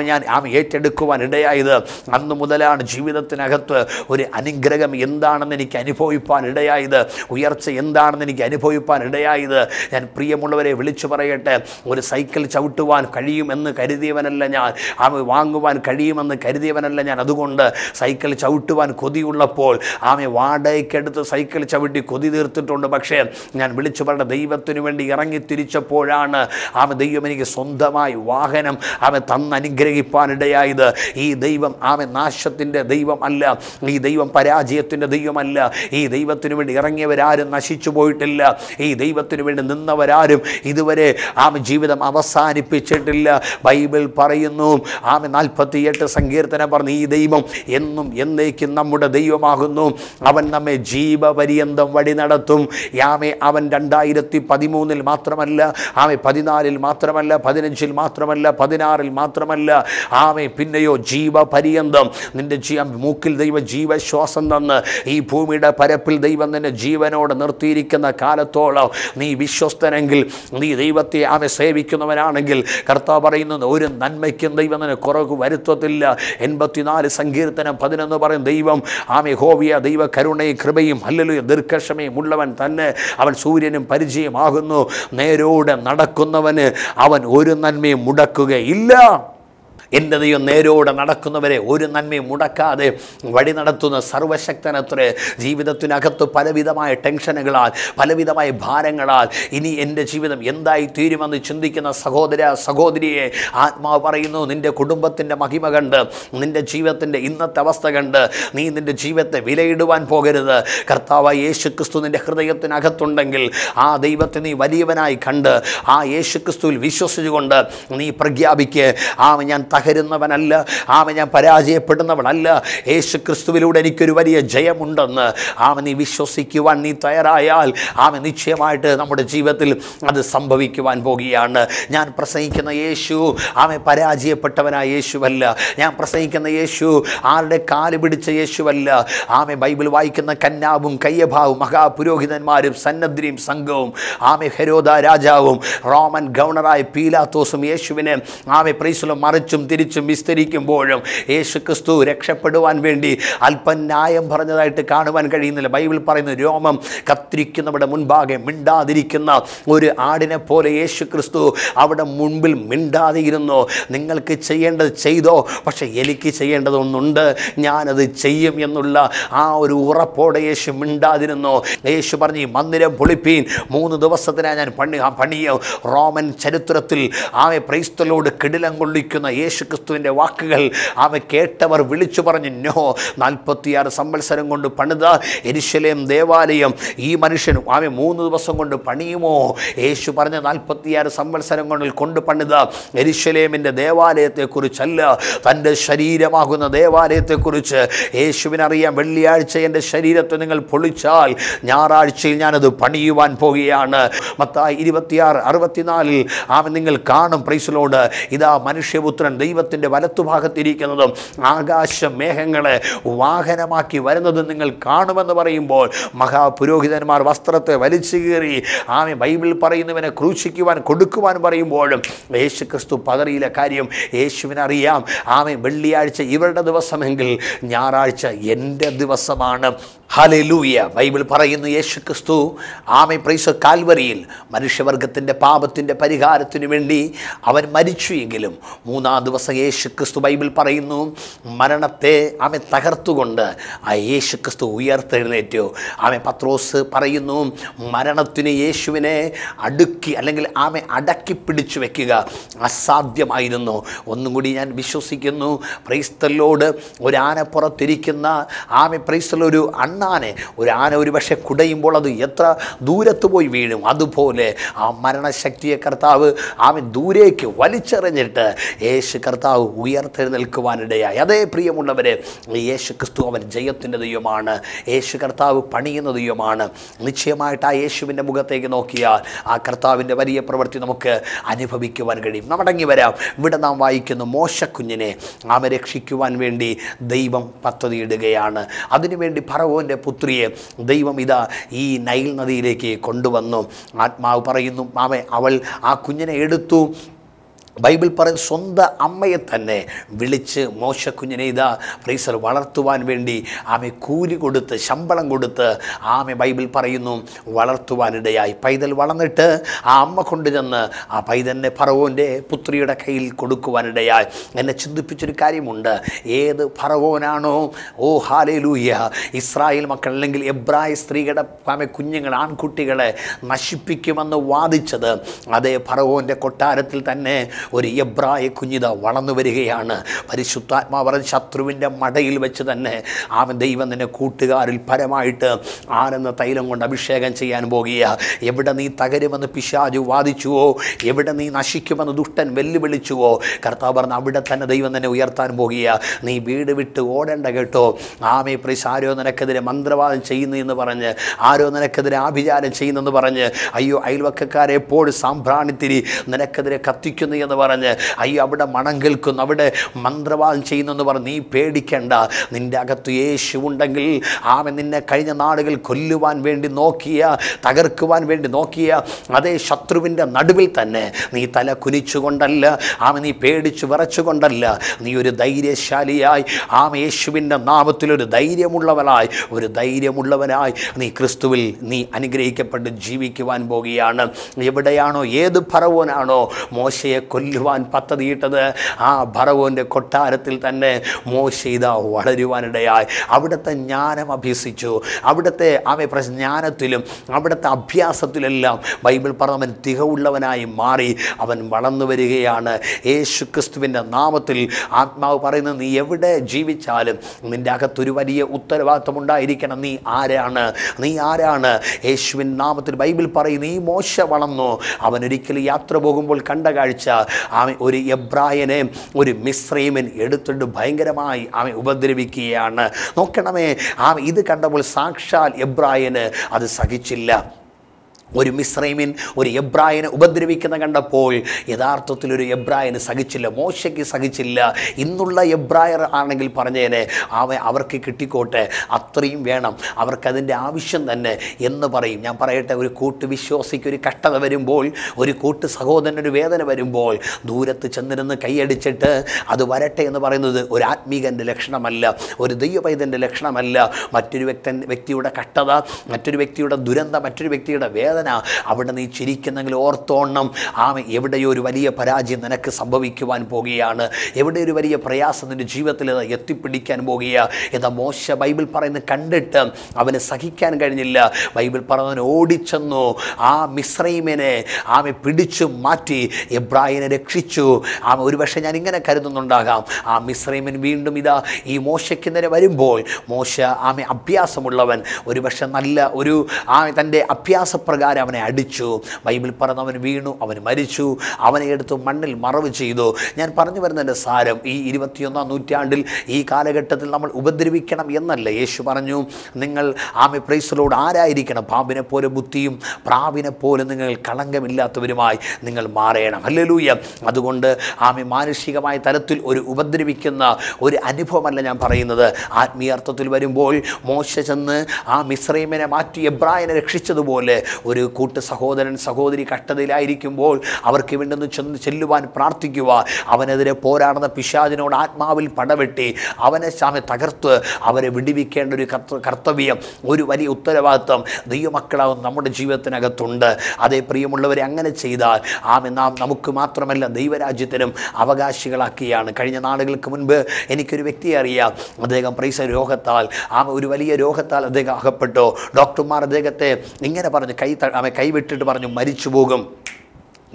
ഞാൻ ഏറ്റെടുക്കുവാൻ ഇടയായത്, അന്ന് മുതലാണ് ജീവിതത്തിനകത്ത് ഒരു അനുഗ്രഹം എന്താണെന്ന് എനിക്ക് അനുഭവിപ്പാൻ ഇടയായത്, ഉയർച്ച എന്താണെന്ന് എനിക്ക് അനുഭവിപ്പാൻ ഇടയായത്. ഞാൻ പ്രിയമുള്ളവരെ വിളിച്ചു പറയട്ടെ, ഒരു സൈക്കിൾ ചവിട്ടുവാൻ കഴിയുമെന്ന് കരുതിയവനല്ല ഞാൻ, വാങ്ങുവാൻ കഴിയുമെന്ന് കരുതിയവനല്ല ഞാൻ. അതുകൊണ്ട് സൈക്കിൾ ചവിട്ടുവാൻ കൊതിയുള്ളപ്പോൾ വാടകയ്ക്കെടുത്ത് സൈക്കിൾ ചവിട്ടി കൊതി തീർത്തിട്ടുണ്ട്. പക്ഷേ ഞാൻ വിളിച്ചു പറഞ്ഞ ദൈവത്തിനു വേണ്ടി ഇറങ്ങിത്തിരിച്ചപ്പോഴാണ് ദൈവം എനിക്ക് സ്വന്തമായി വാഹനം തന്നനുഗ്രഹിപ്പാനിടയായത്. ഈ ദൈവം നാശത്തിൻ്റെ ദൈവം അല്ല, ഈ ദൈവം പരാജയത്തിൻ്റെ ദൈവമല്ല. ഈ ദൈവത്തിനു വേണ്ടി ഇറങ്ങിയവരാരും നശിച്ചു പോയിട്ടില്ല. ഈ ദൈവത്തിനു വേണ്ടി നിന്നവരാരും ഇതുവരെ ജീവിതം അവസാനിപ്പിച്ചിട്ടില്ല. ബൈബിൾ പറയുന്നു 48 സങ്കീർത്തനം പറഞ്ഞു, ഈ ദൈവം എന്നും എന്നേക്കും നമ്മുടെ ദൈവമാകുന്നു, അവൻ നമ്മെ ജീവപര്യന്തം വഴി നടത്തും. അവൻ 2013 മാത്രമല്ല, 14 മാത്രമല്ല, 15 മാത്രമല്ല, 16 മാത്രമല്ല, പിന്നെയോ ജീവപര്യന്തം നിന്റെ മൂക്കിൽ ദൈവ ജീവശ്വാസം തന്ന് ഈ ഭൂമിയുടെ പരപ്പിൽ ദൈവം നിന്നെ ജീവനോട് നിർത്തിയിരിക്കുന്ന കാലത്തോളം നീ വിശ്വസ്തനെങ്കിൽ, നീ ദൈവത്തെ സേവിക്കുന്നവനാണെങ്കിൽ, കർത്താവ് പറയുന്നത് ഒരു നന്മയ്ക്കും ദൈവം നിന്നെ കുറവ് വരുത്തത്തില്ല. 84 സങ്കീർത്തനം 11 പറയും, ദൈവം യഹോവയ ദൈവ കരുണയും കൃപയും ഹല്ലേലൂയ ദീർഘക്ഷമയും ഉള്ളവൻ തന്നെ, അവൻ സൂര്യനും പരിചയമാകുന്നു. നേരോടെ നടക്കുന്നവന് അവൻ ഒരു നന്മയും മുടക്കുകയില്ല. എൻ്റെ ദൈവം നേരോടെ നടക്കുന്നവരെ ഒരു നന്മയും മുടക്കാതെ വഴി നടത്തുന്ന സർവശക്തനത്രേ. ജീവിതത്തിനകത്ത് പലവിധമായ ടെൻഷനുകളാൽ, പലവിധമായ ഭാരങ്ങളാൽ ഇനി എൻ്റെ ജീവിതം എന്തായി തീരുമെന്ന് ചിന്തിക്കുന്ന സഹോദര സഹോദരിയെ ആത്മാവ് പറയുന്നു, നിൻ്റെ കുടുംബത്തിൻ്റെ മഹിമ കണ്ട്, നിൻ്റെ ജീവിതത്തിൻ്റെ ഇന്നത്തെ അവസ്ഥ കണ്ട് നീ നിൻ്റെ ജീവിതത്തെ വിലയിടുവാൻ പോകരുത്. കർത്താവായ യേശുക്രിസ്തു നിൻ്റെ ഹൃദയത്തിനകത്തുണ്ടെങ്കിൽ ആ ദൈവത്തെ നീ വലിയവനായി കണ്ട് ആ യേശുക്രിസ്തുവിൽ വിശ്വസിച്ചുകൊണ്ട് നീ പ്രഖ്യാപിക്ക്, ഞാൻ തകരുന്നവനല്ല, ആമേ ഞാൻ പരാജയപ്പെടുന്നവനല്ല. യേശു ക്രിസ്തുവിലൂടെ എനിക്കൊരു വലിയ ജയമുണ്ടെന്ന് ആമേ നീ വിശ്വസിക്കുവാൻ നീ തയ്യാറായാൽ ആമേ നിശ്ചയമായിട്ട് നമ്മുടെ ജീവിതത്തിൽ അത് സംഭവിക്കുവാൻ പോകുകയാണ്. ഞാൻ പ്രസംഗിക്കുന്ന യേശു ആമേ പരാജയപ്പെട്ടവനായ യേശുവല്ല. ഞാൻ പ്രസംഗിക്കുന്ന യേശു ആരുടെ കാല് പിടിച്ച യേശുവല്ല. ആമേ ബൈബിൾ വായിക്കുന്ന കന്നാവും കയ്യഭാവും മഹാപുരോഹിതന്മാരും സന്നദ്ധിയും സംഘവും ആമേ ഹെരോദ രാജാവും റോമൻ ഗവർണറായ പീലാത്തോസും യേശുവിനെ ആമേ പ്രൈസ്തലോം മറിച്ചും തിരിച്ചും വിസ്തരിക്കുമ്പോഴും യേശു ക്രിസ്തു രക്ഷപ്പെടുവാൻ വേണ്ടി അല്പം ന്യായം പറഞ്ഞതായിട്ട് കാണുവാൻ കഴിയുന്നില്ല. ബൈബിൾ പറയുന്നു, രോമം കത്തിരിക്കുന്നവരുടെ മുൻപാകെ മിണ്ടാതിരിക്കുന്ന ഒരു ആടിനെ പോലെ യേശു ക്രിസ്തു അവിടെ മുൻപിൽ മിണ്ടാതിരുന്നു. നിങ്ങൾക്ക് ചെയ്യേണ്ടത് ചെയ്തോ, പക്ഷെ എനിക്ക് ചെയ്യേണ്ടതൊന്നുണ്ട്, ഞാനത് ചെയ്യും എന്നുള്ള ആ ഒരു യേശു മിണ്ടാതിരുന്നു. യേശു പറഞ്ഞു, മന്ദിരം പൊളിപ്പീൻ, 3 ദിവസത്തിനായി ഞാൻ പണിയോ. റോമൻ ചരിത്രത്തിൽ ആമെ ക്രൈസ്തലോട് കിടിലം കൊള്ളിക്കുന്ന യേശു ക്രിസ്തുവിൻ്റെ വാക്കുകൾ ആമെ കേട്ടവർ വിളിച്ചു പറഞ്ഞു, നോ, 46 സംവത്സരം കൊണ്ട് പണിത യെരൂശലേം ദേവാലയം ഈ മനുഷ്യൻ ആമെ 3 ദിവസം കൊണ്ട് പണിയുമോ? യേശു പറഞ്ഞ 46 സംവത്സരം കൊണ്ട് പണിത യെരൂശലേമിൻ്റെ ദേവാലയത്തെക്കുറിച്ചല്ല, തൻ്റെ ശരീരമാകുന്ന ദേവാലയത്തെക്കുറിച്ച് യേശുവിനറിയാം. വെള്ളിയാഴ്ച എൻ്റെ ശരീരത്തെ നിങ്ങൾ പൊളിച്ചാൽ ഞായറാഴ്ചയിൽ ഞാനത് പണിയുവാൻ പോകുകയാണ്. മത്തായി 26:64 ആമൻ നിങ്ങൾ കാണും, പ്രൈസലോട്, ഇതാ മനുഷ്യപുത്രൻ ദൈവത്തിൻ്റെ വലത്തുഭാഗത്തിരിക്കുന്നതും ആകാശ മേഘങ്ങളെ വാഹനമാക്കി വരുന്നതും നിങ്ങൾ കാണുമെന്ന് പറയുമ്പോൾ മഹാപുരോഹിതന്മാർ വസ്ത്രത്തെ വലിച്ചു കീറി ആമെ ബൈബിൾ പറയുന്നവനെ ക്രൂശിക്കുവാൻ കൊടുക്കുവാൻ പറയുമ്പോഴും യേശു ക്രിസ്തു പതറിയില്ല. കാര്യം യേശുവിനറിയാം, ആമെ വെള്ളിയാഴ്ച ഇവരുടെ ദിവസമെങ്കിൽ ഞായറാഴ്ച എൻ്റെ ദിവസമാണ്. ഹല്ലേലൂയ. ബൈബിൾ പറയുന്നു, യേശു ക്രിസ്തു ആമെ പ്രൈസ് കാൽവരിയിൽ മനുഷ്യവർഗത്തിൻ്റെ പാപത്തിൻ്റെ പരിഹാരത്തിനു വേണ്ടി അവൻ മരിച്ചു എങ്കിലും 3-ാം ദിവസം യേശു ക്രിസ്തു ബൈബിൾ പറയുന്നു മരണത്തെ ആമെ തകർത്തുകൊണ്ട് ആ യേശു ക്രിസ്തു ഉയർത്തെഴുന്നേറ്റു. ആമെ പത്രോസ് പറയുന്നു, മരണത്തിന് യേശുവിനെ അടുക്കി അല്ലെങ്കിൽ ആമെ അടക്കി പിടിച്ചു വെക്കുക അസാധ്യമായിരുന്നു. ഒന്നും കൂടി ഞാൻ വിശ്വസിക്കുന്നു, ക്രൈസ്തലോട് ഒരു ആനപ്പുറത്തിരിക്കുന്ന ആമെ ക്രൈസ്തലൊരു ഒരു ആന ഒരു പക്ഷേ കുടയുമ്പോൾ അത് എത്ര ദൂരത്ത് പോയി വീഴും, അതുപോലെ ആ മരണശക്തിയെ കർത്താവ് ആമൻ ദൂരേക്ക് വലിച്ചെറിഞ്ഞിട്ട് യേശു കർത്താവ് ഉയർത്തെഴുന്നേൽക്കുവാനിടയായി. അതേ പ്രിയമുള്ളവരെ, യേശു ക്രിസ്തു അവൻ ജയത്തിൻ്റെ ദൈവമാണ്. യേശു കർത്താവ് പണിയുന്ന ദൈവമാണ്. നിശ്ചയമായിട്ട് ആ യേശുവിൻ്റെ മുഖത്തേക്ക് നോക്കിയാൽ ആ കർത്താവിൻ്റെ വലിയ പ്രവൃത്തി നമുക്ക് അനുഭവിക്കുവാൻ കഴിയും. മടങ്ങി വരാം. ഇവിടെ നാം വായിക്കുന്നു, മോശക്കുഞ്ഞിനെ ആമ രക്ഷിക്കുവാൻ വേണ്ടി ദൈവം പദ്ധതിയിടുകയാണ്. അതിനുവേണ്ടി ഫറവോൻ്റെ പുത്രിയെ ദൈവം ഇതാ ഈ നൈൽ നദിയിലേക്ക് കൊണ്ടുവന്നു. ആത്മാവ് പറയുന്നു, അവൾ ആ കുഞ്ഞിനെ എടുത്തു. ബൈബിൾ പറയും, സ്വന്തം അമ്മയെ തന്നെ വിളിച്ച് മോശക്കുഞ്ഞിനെ ഇതാ ഫ്രീസർ വളർത്തുവാൻ വേണ്ടി ആമെ കൂലി കൊടുത്ത് ശമ്പളം കൊടുത്ത് ആമെ ബൈബിൾ പറയുന്നു വളർത്തുവാനിടയായി. പൈതൽ വളർന്നിട്ട് ആ അമ്മ കൊണ്ടുചെന്ന് ആ പൈതലിനെ ഫറവോൻ്റെ പുത്രിയുടെ കയ്യിൽ കൊടുക്കുവാനിടയായി. എന്നെ ചിന്തിപ്പിച്ചൊരു കാര്യമുണ്ട്. ഏത് ഫറവോനാണോ ഹല്ലേലൂയ ഇസ്രായേൽ മക്കൾ അല്ലെങ്കിൽ എബ്രായ സ്ത്രീകളുടെ ആമെ കുഞ്ഞുങ്ങൾ ആൺകുട്ടികളെ നശിപ്പിക്കുമെന്ന് വാദിച്ചത്, അതേ ഫറവോൻ്റെ കൊട്ടാരത്തിൽ തന്നെ ഒരു എബ്രായ കുഞ്ഞിത വളർന്നു വരികയാണ്. പരിശുദ്ധാത്മാവ് പറഞ്ഞ ശത്രുവിൻ്റെ മടയിൽ വെച്ച് തന്നെ അവൻ ദൈവം നിന്നെ കൂട്ടുകാരിൽ പരമായിട്ട് ആനന്ദ തൈലം കൊണ്ട് അഭിഷേകം ചെയ്യാൻ പോകുക. എവിടെ നീ തകരുമെന്ന് പിശാചു വാദിച്ചുവോ, എവിടെ നീ നശിക്കുമെന്ന് ദുഷ്ടൻ വെല്ലുവിളിച്ചുവോ, കർത്താവ് പറഞ്ഞ് അവിടെ തന്നെ ദൈവം തന്നെ ഉയർത്താൻ പോകുക. നീ വീട് വിട്ട് ഓടേണ്ട കേട്ടോ. ആമേ പ്രീസ്, ആരോ നിനക്കെതിരെ മന്ത്രവാദം ചെയ്യുന്നു എന്ന് പറഞ്ഞ്, ആരോ നിനക്കെതിരെ ആഭിചാരം ചെയ്യുന്നെന്ന് പറഞ്ഞ്, അയ്യോ അയൽവക്കക്കാരെ എപ്പോഴും സാമ്പ്രാണിത്തിരി നിനക്കെതിരെ കത്തിക്കുന്നു എന്ന് പറഞ്ഞ്, അയ്യോ അവിടെ മണം കേൾക്കുന്നു, അവിടെ മന്ത്രവാദം ചെയ്യുന്നെന്ന് പറഞ്ഞ് നീ പേടിക്കേണ്ട. നിൻ്റെ അകത്ത് യേശു ഉണ്ടെങ്കിൽ ആമൻ നിന്നെ കഴിഞ്ഞ നാളുകൾ കൊല്ലുവാൻ വേണ്ടി നോക്കിയ, തകർക്കുവാൻ വേണ്ടി നോക്കിയ അതേ ശത്രുവിൻ്റെ നടുവിൽ തന്നെ നീ തല കുനിച്ചുകൊണ്ടല്ല, ആമൻ നീ പേടിച്ചു വിറച്ചുകൊണ്ടല്ല, നീ ഒരു ധൈര്യശാലിയായി ആമ യേശുവിൻ്റെ നാമത്തിലൊരു ധൈര്യമുള്ളവനായി നീ ക്രിസ്തുവിൽ നീ അനുഗ്രഹിക്കപ്പെട്ട് ജീവിക്കുവാൻ പോകുകയാണ്. എവിടെയാണോ ഏത് ഫറവോനാണോ മോശയെ കൊല്ലുവാൻ പദ്ധതിയിട്ടത്, ആ ഫറവോൻ്റെ കൊട്ടാരത്തിൽ തന്നെ മോശ ഇതാ വളരുവാനിടയായി. അവിടുത്തെ ജ്ഞാനം അഭ്യസിച്ചു. അവിടുത്തെ ജ്ഞാനത്തിലും അവിടുത്തെ അഭ്യാസത്തിലെല്ലാം ബൈബിൾ പറഞ്ഞവൻ തികവുള്ളവനായി മാറി അവൻ വളർന്നു വരികയാണ്. യേശു ക്രിസ്തുവിൻ്റെ നാമത്തിൽ ആത്മാവ് പറയുന്നത്, നീ എവിടെ ജീവിച്ചാലും നിൻ്റെ അകത്തൊരു വലിയ ഉത്തരവാദിത്വം ഉണ്ടായിരിക്കണം. നീ ആരാണ്? യേശുവിൻ നാമത്തിൽ ബൈബിൾ പറയുന്നു, ഈ മോശ വളർന്നു. അവൻ ഒരിക്കലും യാത്ര പോകുമ്പോൾ കണ്ട കാഴ്ച, ഒരു എബ്രായനെ ഒരു മിസ്രൈമൻ എടുത്തിട്ട് ഭയങ്കരമായി ഉപദ്രവിക്കുകയാണ്. നോക്കണമേ, ഇത് കണ്ടപ്പോൾ സാക്ഷാൽ എബ്രായന് അത് സഹിച്ചില്ല. ഒരു മിസ്രൈമിൻ ഒരു എബ്രായനെ ഉപദ്രവിക്കുന്ന കണ്ടപ്പോൾ യഥാർത്ഥത്തിൽ ഒരു എബ്രായന് സഹിച്ചില്ല, മോശയ്ക്ക് സഹിച്ചില്ല. ഇന്നുള്ള എബ്രായർ ആണെങ്കിൽ പറഞ്ഞേനെ, അവർക്ക് കിട്ടിക്കോട്ടെ, അത്രയും വേണം, അവർക്കതിൻ്റെ ആവശ്യം തന്നെ എന്ന് പറയും. ഞാൻ പറയട്ടെ, ഒരു കൂട്ട് വിശ്വാസിക്ക് ഒരു കഷ്ടത വരുമ്പോൾ, ഒരു കൂട്ട് സഹോദരനൊരു വേദന വരുമ്പോൾ ദൂരത്ത് ചെന്നിരുന്ന് കൈയടിച്ചിട്ട് അത് വരട്ടെ എന്ന് പറയുന്നത് ഒരു ആത്മീകൻ്റെ ലക്ഷണമല്ല, ഒരു ദൈവപൈതൻ്റെ ലക്ഷണമല്ല. മറ്റൊരു വ്യക്തിയുടെ കഷ്ടത, മറ്റൊരു വ്യക്തിയുടെ ദുരന്തം, മറ്റൊരു വ്യക്തിയുടെ വേദന അവിടെ നീ ചിരിക്കുന്നെങ്കിൽ ഓർത്തോണം, എവിടെയോ ഒരു വലിയ പരാജയം നിനക്ക് സംഭവിക്കുവാൻ പോകുകയാണ്, എവിടെ ഒരു വലിയ പ്രയാസം നിൻ്റെ ജീവിതത്തിൽ എത്തിപ്പിടിക്കാൻ പോകുക. എന്താ മോശ ബൈബിൾ പറയുന്നത് കണ്ടിട്ട് അവന് സഹിക്കാൻ കഴിഞ്ഞില്ല. ബൈബിൾ പറഞ്ഞവൻ ഓടിച്ചെന്നു മിസ്രൈമിനെ പിടിച്ചു മാറ്റി എബ്രായനെ രക്ഷിച്ചു. ഒരുപക്ഷെ ഞാൻ ഇങ്ങനെ കരുതുന്നുണ്ടാകാം, മിസ്രൈമൻ വീണ്ടും ഇതാ ഈ മോശയ്ക്ക് നേരെ വരുമ്പോൾ, മോശ അഭ്യാസമുള്ളവൻ, ഒരുപക്ഷെ നല്ല ഒരു തൻ്റെ അഭ്യാസപ്രകാരം അവനെ അടിച്ചു. ബൈബിൾ പറഞ്ഞവൻ വീണു, അവൻ മരിച്ചു, അവനെ എടുത്ത് മണ്ണിൽ മറവ് ചെയ്തു. ഞാൻ പറഞ്ഞു വരുന്നതിൻ്റെ സാരം, ഈ 21-ാം നൂറ്റാണ്ടിൽ ഈ കാലഘട്ടത്തിൽ നമ്മൾ ഉപദ്രവിക്കണം എന്നല്ല. യേശു പറഞ്ഞു, നിങ്ങൾ പ്രൈസലോട് ആരായിരിക്കണം? പാമ്പിനെ പോലെ ബുദ്ധിയും പ്രാവിനെ പോലെ നിങ്ങൾ കളങ്കമില്ലാത്തവരുമായി നിങ്ങൾ മാറണം. ഹല്ലേലൂയ. അതുകൊണ്ട് മാനുഷികമായ തലത്തിൽ ഒരു ഉപദ്രവിക്കുന്ന ഒരു അനുഭവമല്ല ഞാൻ പറയുന്നത്. ആത്മീയാർത്ഥത്തിൽ വരുമ്പോൾ മോശ ചെന്ന് മിസ്രൈമിനെ മാറ്റി എബ്രായനെ രക്ഷിച്ചതുപോലെ ഒരു കൂട്ട് സഹോദരൻ സഹോദരി കഷ്ടതയിലായിരിക്കുമ്പോൾ അവർക്ക് വേണ്ടി ചെല്ലുവാൻ പ്രാർത്ഥിക്കുവാൻ, അവനെതിരെ പോരാടുന്ന പിശാചിനോട് ആത്മാവിൽ പടവെട്ടി അവനെ തകർത്ത് അവരെ വിടിവിക്കേണ്ട ഒരു കർത്തവ്യം, ഒരു വലിയ ഉത്തരവാദിത്വം ദൈവമക്കളാവും നമ്മുടെ ജീവിതത്തിനകത്തുണ്ട്. അതേ പ്രിയമുള്ളവരെ, അങ്ങനെ ചെയ്താൽ നാം നമുക്ക് മാത്രമല്ല ദൈവരാജ്യത്തിനും അവകാശികളാക്കിയാണ്. കഴിഞ്ഞ നാളുകൾക്ക് മുൻപ് എനിക്കൊരു വ്യക്തിയെ അറിയാം. അദ്ദേഹം രോഗത്താൽ ഒരു വലിയ രോഗത്താൽ അദ്ദേഹം അകപ്പെട്ടു. ഡോക്ടർമാർ അദ്ദേഹത്തെ ഇങ്ങനെ പറഞ്ഞു, കൈവിട്ടിട്ട് പറഞ്ഞു മരിച്ചു പോകും,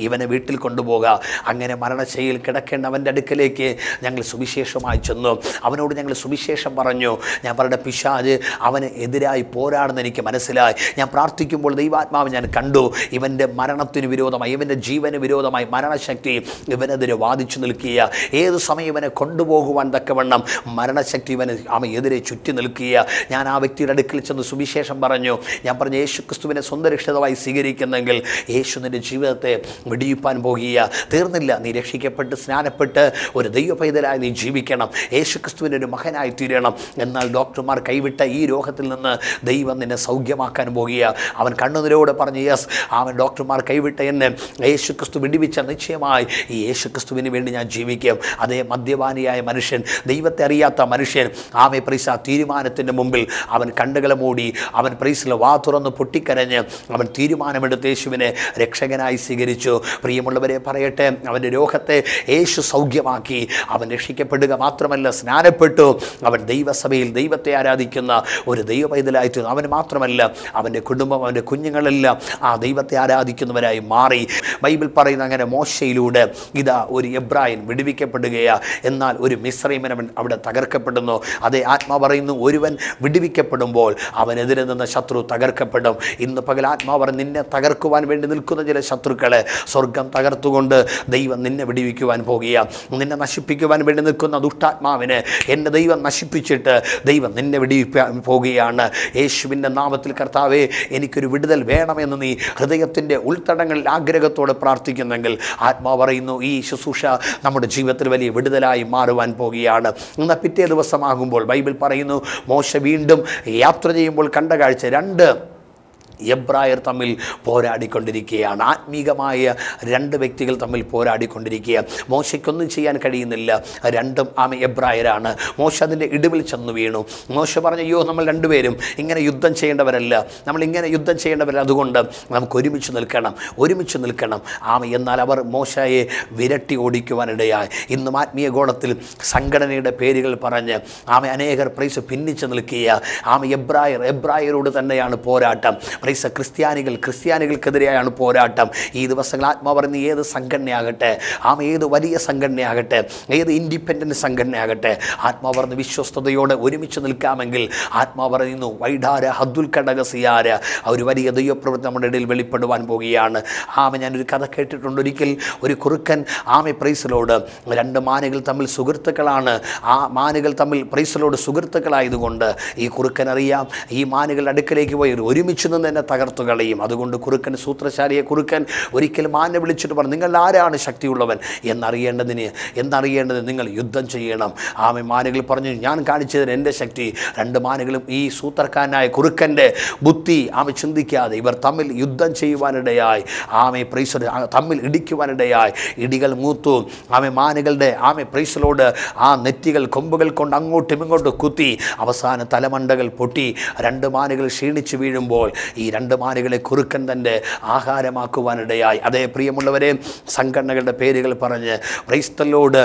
ഇവനെ വീട്ടിൽ കൊണ്ടുപോകുക. അങ്ങനെ മരണശൈലിയിൽ കിടക്കേണ്ട അവൻ്റെ അടുക്കലേക്ക് ഞങ്ങൾ സുവിശേഷമായി ചെന്നു. അവനോട് ഞങ്ങൾ സുവിശേഷം പറഞ്ഞു. ഞാൻ പറഞ്ഞ പിശാച് അവന് എതിരായി പോരാടുന്ന എനിക്ക് മനസ്സിലായി. ഞാൻ പ്രാർത്ഥിക്കുമ്പോൾ ദൈവാത്മാവ് ഞാൻ കണ്ടു, ഇവൻ്റെ മരണത്തിന് വിരോധമായി, ഇവൻ്റെ ജീവന് വിരോധമായി മരണശക്തി ഇവനെതിരെ വാദിച്ചു നിൽക്കുക. ഏതു സമയം ഇവനെ കൊണ്ടുപോകുവാൻ തക്കവണ്ണം മരണശക്തി അവൻ എതിരെ ചുറ്റി നിൽക്കുക. ഞാൻ ആ വ്യക്തിയുടെ അടുക്കൽ ചെന്ന് സുവിശേഷം പറഞ്ഞു. ഞാൻ പറഞ്ഞു, യേശു ക്രിസ്തുവിനെ സ്വന്തം രക്ഷിതാവായി സ്വീകരിക്കുന്നെങ്കിൽ യേശു നിൻ്റെ ജീവിതത്തെ വെടിയിപ്പാൻ പോകുക. തീർന്നില്ല, നീ രക്ഷിക്കപ്പെട്ട് സ്നാനപ്പെട്ട് ഒരു ദൈവപൈതലായി നീ ജീവിക്കണം, യേശുക്രിസ്തുവിൻ്റെ ഒരു മകനായി തീരണം. എന്നാൽ ഡോക്ടർമാർ കൈവിട്ട ഈ രോഗത്തിൽ നിന്ന് ദൈവം നിന്നെ സൗഖ്യമാക്കാൻ പോകുക. അവൻ കണ്ണുനീരോടെ പറഞ്ഞു, യെസ്, അവൻ ഡോക്ടർമാർ കൈവിട്ട എന്നെ യേശുക്രിസ്തു വിടിവിച്ച, നിശ്ചയമായി ഈ യേശുക്രിസ്തുവിന് വേണ്ടി ഞാൻ ജീവിക്കും. അതേ മദ്യപാനിയായ മനുഷ്യൻ, ദൈവത്തെ അറിയാത്ത മനുഷ്യൻ തീരുമാനത്തിൻ്റെ മുമ്പിൽ അവൻ കണ്ണുകളെ മൂടി, അവൻ വാ തുറന്ന് പൊട്ടിക്കരഞ്ഞ് അവൻ തീരുമാനമെടുത്ത് യേശുവിനെ രക്ഷകനായി സ്വീകരിച്ചു. പ്രിയമുള്ളവരെ പറയട്ടെ, അവൻ്റെ രോഗത്തെ യേശു സൗഖ്യമാക്കി. അവൻ രക്ഷിക്കപ്പെടുക മാത്രമല്ല, സ്നാനപ്പെട്ടു. അവൻ ദൈവസഭയിൽ ദൈവത്തെ ആരാധിക്കുന്ന ഒരു ദൈവപൈതലായിട്ട് അവൻ മാത്രമല്ല, അവൻ്റെ കുടുംബം, അവൻ്റെ കുഞ്ഞുങ്ങളെല്ലാം ദൈവത്തെ ആരാധിക്കുന്നവരായി മാറി. ബൈബിൾ പറയുന്ന അങ്ങനെ മോശയിലൂടെ ഇതാ ഒരു എബ്രായൻ വിടുവിക്കപ്പെടുകയാണ്. എന്നാൽ ഒരു മിസ്രൈമൻ അവൻ അവിടെ തകർക്കപ്പെടുന്നു. അതേ ആത്മാ പറയുന്നു, ഒരുവൻ വിടുവിക്കപ്പെടുമ്പോൾ അവനെതിരെ നിന്ന ശത്രു തകർക്കപ്പെടും. ഇന്ന് പകൽ ആത്മാവ് നിന്നെ തകർക്കുവാൻ വേണ്ടി നിൽക്കുന്ന ചില ശത്രുക്കളെ സ്വർഗം തകർത്തുകൊണ്ട് ദൈവം നിന്നെ വിടുവിക്കുവാൻ പോകുക. നിന്നെ നശിപ്പിക്കുവാൻ വേണ്ടി നിൽക്കുന്ന ദുഷ്ടാത്മാവിനെ എൻ്റെ ദൈവം നശിപ്പിച്ചിട്ട് ദൈവം നിന്നെ വിടുവിക്കാൻ പോകുകയാണ്. യേശുവിൻ്റെ നാമത്തിൽ കർത്താവേ, എനിക്കൊരു വിടുതൽ വേണമെന്ന് നീ ഹൃദയത്തിൻ്റെ ഉൾത്തടങ്ങളിൽ ആഗ്രഹത്തോടെ പ്രാർത്ഥിക്കുന്നെങ്കിൽ ആത്മാവ് പറയുന്നു, ഈ ശുശ്രൂഷ നമ്മുടെ ജീവിതത്തിൽ വലിയ വിടുതലായി മാറുവാൻ പോകുകയാണ്. എന്നാൽ പിറ്റേ ദിവസമാകുമ്പോൾ ബൈബിൾ പറയുന്നു, മോശ വീണ്ടും യാത്ര ചെയ്യുമ്പോൾ കണ്ട കാഴ്ച, രണ്ട് എബ്രായർ തമ്മിൽ പോരാടിക്കൊണ്ടിരിക്കുകയാണ്. ആത്മീകമായ രണ്ട് വ്യക്തികൾ തമ്മിൽ പോരാടിക്കൊണ്ടിരിക്കുക. മോശയ്ക്കൊന്നും ചെയ്യാൻ കഴിയുന്നില്ല. രണ്ടും എബ്രായരാണ്. മോശ അതിൻ്റെ ഇടിവിൽ ചെന്ന് വീണു. മോശ പറഞ്ഞു, അയ്യോ, നമ്മൾ രണ്ടുപേരും ഇങ്ങനെ യുദ്ധം ചെയ്യേണ്ടവരല്ല, നമ്മളിങ്ങനെ യുദ്ധം ചെയ്യേണ്ടവരല്ല, അതുകൊണ്ട് നമുക്ക് ഒരുമിച്ച് നിൽക്കണം. എന്നാൽ അവർ മോശയെ വിരട്ടി ഓടിക്കുവാനിടയായി. ഇന്നും ആത്മീയ ഗോളത്തിൽ സംഘടനയുടെ പേരുകൾ പറഞ്ഞ് അനേകർ ഭിന്നിച്ച് നിൽക്കുക. എബ്രായരോട് തന്നെയാണ് പോരാട്ടം. ക്രിസ്ത്യാനികൾക്കെതിരെയാണ് പോരാട്ടം. ഈ ദിവസങ്ങൾ ആത്മാവ് പറയുന്ന ഏത് സംഘടനയാകട്ടെ, ഏത് വലിയ സംഘടനയാകട്ടെ, ഏത് ഇൻഡിപെൻഡൻറ്റ് സംഘടനയാകട്ടെ, ആത്മാവ് പറഞ്ഞ് വിശ്വസ്തയോടെ ഒരുമിച്ച് നിൽക്കാമെങ്കിൽ ആത്മാവ് പറയുന്നു വൈഡാര ഹദ്ദുൽ കടകസിയാര ഒരു വലിയ ദൈവപ്രവൃത്തി നമ്മുടെ ഇടയിൽ വെളിപ്പെടുവാൻ പോവുകയാണ്. ഞാനൊരു കഥ കേട്ടിട്ടുണ്ട്. ഒരിക്കൽ ഒരു കുറുക്കൻ പ്രൈസലോട് 2 മാനുകൾ തമ്മിൽ സുഹൃത്തുക്കളാണ്. മാനുകൾ തമ്മിൽ പ്രൈസലോട് സുഹൃത്തുക്കളായതുകൊണ്ട് ഈ കുറുക്കൻ അറിയാം ഈ മാനുകളുടെ അടുക്കലേക്ക് പോയി ഒരുമിച്ച് നിന്ന് എന്നെ തകർത്തു കളയും. അതുകൊണ്ട് കുറുക്കൻ സൂത്രശാലിയെ കുറുക്കൻ ഒരിക്കൽ മാനെ വിളിച്ചിട്ട് പറഞ്ഞു, നിങ്ങൾ ആരാണ് ശക്തിയുള്ളവൻ എന്നറിയേണ്ടത് നിങ്ങൾ യുദ്ധം ചെയ്യണം. മാനുകൾ പറഞ്ഞു, ഞാൻ കാണിച്ചതിന് എൻ്റെ ശക്തി. 2 മാനുകളും ഈ സൂത്രക്കാരനായ കുറുക്കൻ്റെ ബുദ്ധി ചിന്തിക്കാതെ ഇവർ തമ്മിൽ യുദ്ധം ചെയ്യുവാനിടയായി. തമ്മിൽ ഇടിക്കുവാനിടയായി. ഇടികൾ മൂത്തു. മാനുകളുടെ പ്രൈസലോട് നെറ്റികൾ കൊമ്പുകൾ കൊണ്ട് അങ്ങോട്ടും ഇങ്ങോട്ടും കുത്തി. അവസാന തലമണ്ടകൾ പൊട്ടി 2 മാനുകൾ ക്ഷീണിച്ചു വീഴുമ്പോൾ ഈ 2 മാനുകളെ കുറുക്കൻ തൻ്റെ ആഹാരമാക്കുവാനിടയായി. അതേ പ്രിയമുള്ളവരെ, സംഘടനകളുടെ പേരുകൾ പറഞ്ഞ് പ്രൈസ്തലോട്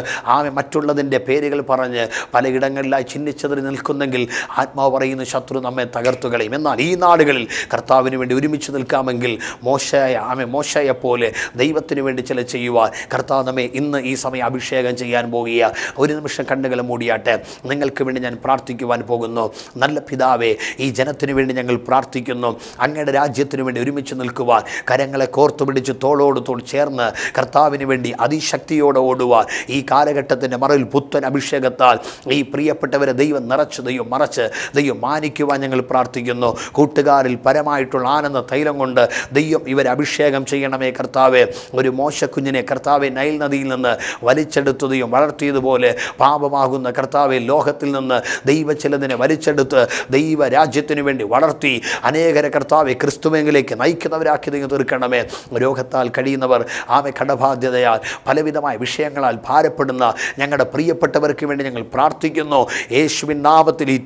മറ്റുള്ളതിൻ്റെ പേരുകൾ പറഞ്ഞ് പലയിടങ്ങളിലായി ചിഹ്നിച്ചതിൽ നിൽക്കുന്നെങ്കിൽ ആത്മാവ് പറയുന്നു ശത്രു നമ്മെ തകർത്തു കളയും. എന്നാൽ ഈ നാടുകളിൽ കർത്താവിന് വേണ്ടി ഒരുമിച്ച് നിൽക്കാമെങ്കിൽ മോശയെ പോലെ ദൈവത്തിന് വേണ്ടി ചില ചെയ്യുവാൻ കർത്താവ് നമ്മെ ഇന്ന് ഈ സമയം അഭിഷേകം ചെയ്യാൻ പോകുക. ഒരു നിമിഷം കണ്ണുകൾ മൂടിയാട്ടെ. നിങ്ങൾക്ക് വേണ്ടി ഞാൻ പ്രാർത്ഥിക്കുവാൻ പോകുന്നു. നല്ല പിതാവേ, ഈ ജനത്തിനു വേണ്ടി ഞങ്ങൾ പ്രാർത്ഥിക്കുന്നു. അങ്ങയുടെ രാജ്യത്തിനു വേണ്ടി ഒരുമിച്ച് നിൽക്കുവാൻ, കരങ്ങളെ കോർത്തു പിടിച്ച് തോളോട് തോൾ ചേർന്ന് കർത്താവിന് വേണ്ടി അതിശക്തിയോടെ ഓടുവാൻ, ഈ കാലഘട്ടത്തിൻ്റെ മറവിൽ പുത്തൻ അഭിഷേകത്താൽ ഈ പ്രിയപ്പെട്ടവരെ ദൈവം നിറച്ച് ദൈവം മറച്ച് ദൈവം മാനിക്കുവാൻ ഞങ്ങൾ പ്രാർത്ഥിക്കുന്നു. കൂട്ടുകാരിൽ പരമായിട്ടുള്ള ആനന്ദ തൈലം കൊണ്ട് ദൈവം ഇവരെ അഭിഷേകം ചെയ്യണമേ കർത്താവേ. ഒരു മോശക്കുഞ്ഞിനെ കർത്താവെ നൈൽ നദിയിൽ നിന്ന് വലിച്ചെടുത്തതും വളർത്തിയതുപോലെ പാപമാകുന്ന കർത്താവെ ലോകത്തിൽ നിന്ന് ദൈവ ചിലതിനെ വലിച്ചെടുത്ത് ദൈവ രാജ്യത്തിനു വേണ്ടി വളർത്തി അനേകരെ കർത്താവെ ക്രിസ്തുവിലേക്ക് നയിക്കുന്നവരാക്കി ദൈവം തീർക്കണമേ. രോഗത്താൽ കഴിയുന്നവർ കടബാധ്യതയാൽ പലവിധമായ വിഷയങ്ങളാൽ ഭാരപ്പെടുന്ന ഞങ്ങളുടെ പ്രിയപ്പെട്ടവർക്ക് വേണ്ടി ഞങ്ങൾ പ്രാർത്ഥിക്കുന്നു. യേശുവിൻ നാമത്തിൽ ഈ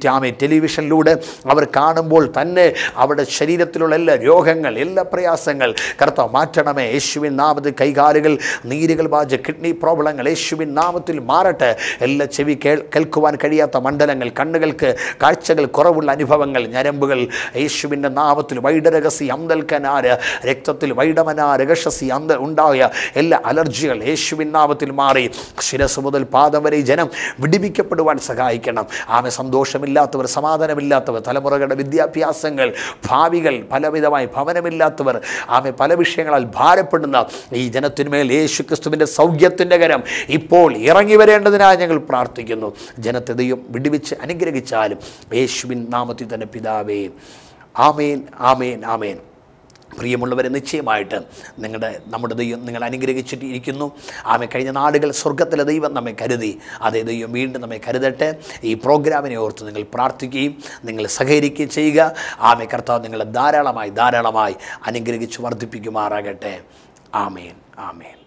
ടെലിവിഷനിലൂടെ അവർ കാണുമ്പോൾ തന്നെ അവരുടെ ശരീരത്തിലുള്ള എല്ലാ രോഗങ്ങൾ, എല്ലാ പ്രയാസങ്ങൾ കർത്താവ് മാറ്റണമേ. യേശുവിൻ നാമത്തിൽ കൈകാലുകൾ നീരുകൾ ബാധിച്ച കിഡ്നി പ്രോബ്ലങ്ങൾ യേശുവിൻ നാമത്തിൽ മാറട്ടെ. എല്ലാ ചെവി കേൾക്കുവാൻ കഴിയാത്ത മണ്ഡലങ്ങൾ, കണ്ണുകൾക്ക് കാഴ്ചകൾ കുറവുള്ള അനുഭവങ്ങൾ, ഞരമ്പുകൾ യേശുവിൻ്റെ നാമത്തിൽ വൈഡരകസി അന്തൽക്കനാര് രക്തത്തിൽ വൈഡമനാ രകശസി ഉണ്ടായ എല്ലാ അലർജികൾ യേശുവിൻ നാമത്തിൽ മാറി ശിരസ് മുതൽ പാദം വരെ ജനം വിടിവിക്കപ്പെടുവാൻ സഹായിക്കണം. സന്തോഷമില്ലാത്തവർ, സമാധാനമില്ലാത്തവർ, തലമുറകളുടെ വിദ്യാഭ്യാസങ്ങൾ, ഭാവികൾ, പലവിധമായി ഭവനമില്ലാത്തവർ, പല വിഷയങ്ങളാൽ ഭാരപ്പെടുന്ന ഈ ജനത്തിന്മേൽ യേശു ക്രിസ്തുവിൻ്റെ സൗഖ്യത്തിൻ്റെ കരം ഇപ്പോൾ ഇറങ്ങി വരേണ്ടതിനായി ഞങ്ങൾ പ്രാർത്ഥിക്കുന്നു. ജനത്തെ ദൈവം വിടുവിച്ച് അനുഗ്രഹിച്ചാലും യേശുവിൻ നാമത്തിൽ തന്നെ പിതാവേ. ആമേൻ, ആമേൻ, ആമേൻ. പ്രിയമുള്ളവരെ, നിശ്ചയമായിട്ട് നമ്മുടെ ദൈവം നിങ്ങൾ അനുഗ്രഹിച്ചിട്ടിരിക്കുന്നു. കഴിഞ്ഞ നാടുകൾ സ്വർഗത്തിലെ ദൈവം നമ്മെ കരുതി. അതേ ദൈവം വീണ്ടും നമ്മെ കരുതട്ടെ. ഈ പ്രോഗ്രാമിനെ ഓർത്ത് നിങ്ങൾ പ്രാർത്ഥിക്കുകയും നിങ്ങൾ സഹകരിക്കുകയും ചെയ്യുക. കർത്താവ് നിങ്ങളെ ധാരാളമായി അനുഗ്രഹിച്ച് വർദ്ധിപ്പിക്കുമാറാകട്ടെ. ആമേൻ, ആമേൻ.